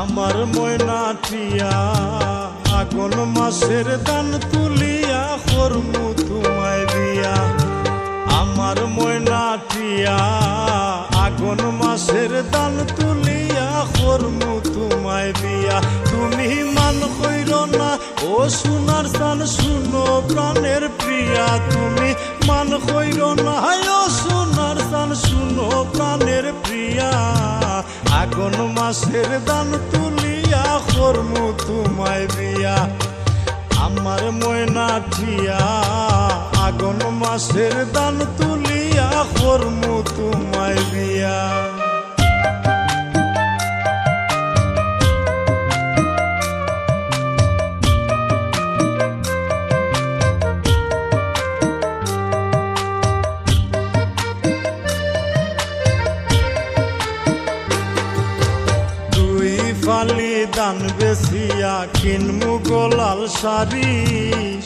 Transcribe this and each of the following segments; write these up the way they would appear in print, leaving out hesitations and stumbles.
আমার ময়নাটিয়া আগুন মাসের দান তুলিয়া করমু তোমায় বিয়া। আমার ময়নাটিয়া আগুন মাসের দান তুলিয়া করমু তোমায় বিয়া। তুমি মান কইর না ও সোনার চান শুনো প্রাণের প্রিয়া। তুমি মান কইর না ও সোনার চান শুনো প্রাণের প্রিয়া। আগুন মাসের দান তুলিয়া করমু তোমায় বিয়া। আমার ময়নাটিয়া আগুন মাসের দান তুলিয়া করমু তোমায় বিয়া। ফালি দান বেসিয়া কিনমু গোলাল শাড়ি।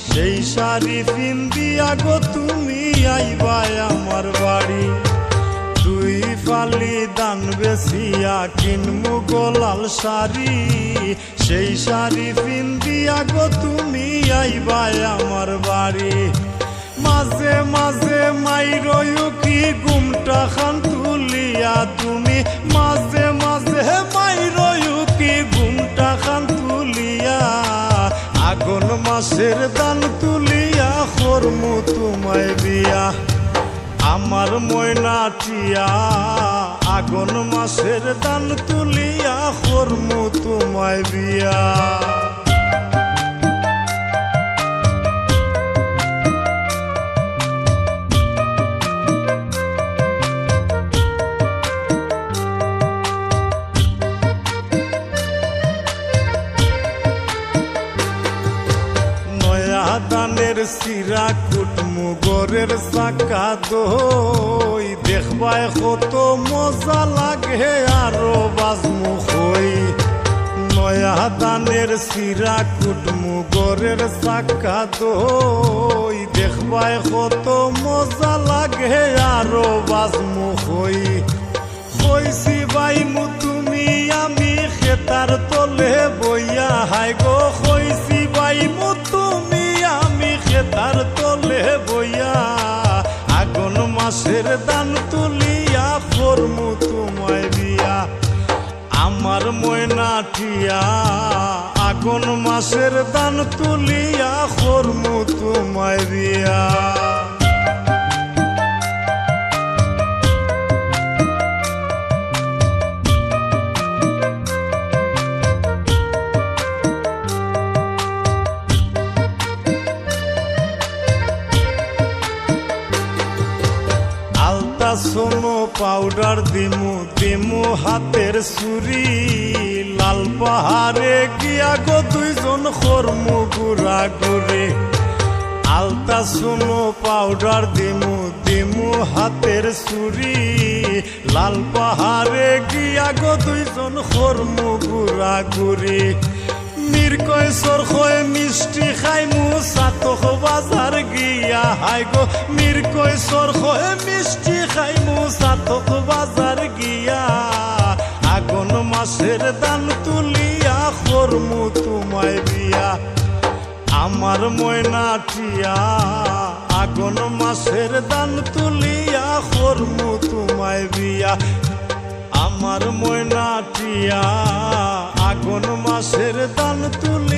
সেই শাড়ি পিন্দিয়া গো তুমি আইবা আমার বাড়ি। দুই ফালি দান বেসিয়া কিনমু গোলাল শাড়ি। সেই শাড়ি পিন্দিয়া গো তুমি আইবা আমার বাড়ি। মাঝে মাঝে মাইরয়ু কি ঘুমটা খান তুলিয়া। তুমি মাঝে মাঝে মাইরয়ু কি ঘুমটা খান তুলিয়া। আগুন মাসের দান তুলিয়া করমু তোমায় বিয়া। আমার ময়নাটিয়া আগুন মাসের দান তুলিয়া করমু তোমায় বিয়া। দানের সিরা কুটমু গরের চাকা দই। দেখবায় কত মজা লাগে আরো বাজমু হই। নয়া দানের সিরা কুটমু গরের চাকা দই। দেখবায় কত মজা লাগে আরো বাজমু হই। কইছি বাইমু তুমি আমি খেতার তলে বইয়া। হাই গো কইছি বাইমু তুমি আমি খেতার তলে বইয়া। আগুন মাসের দান তুলিয়া করমু তোমায় বিয়া। আমার ময়নাটিয়া আগুন মাসের দান তুলিয়া করমু তোমায় বিয়া। সোনো পাউডার দিমু দিমু হাতের চুরি। লাল পাহাড়ে গিয়া গো দুইজন করমু গুড়া গুড়ি। আলতা সোনো পাউডার দিমু দিমু হাতের চুরি। লাল পাহাড়ে গিয়া গো দুইজন করমু গুড়া গুড়ি। মিরকয় সরখয় মিষ্টি খাইমু সাতক বাজার গিয়া। হাই গো মিরকয় সরখয় মিষ্টি খাইমু সাতক বাজার গিয়া। আগুন মাসের দান তুলিয়া করমু তোমায় বিয়া। আমার ময়নাটিয়া আগুন মাসের দান তুলিয়া করমু তোমায় বিয়া। আমার ময়নাটিয়া আগুন মাসের দান তুলি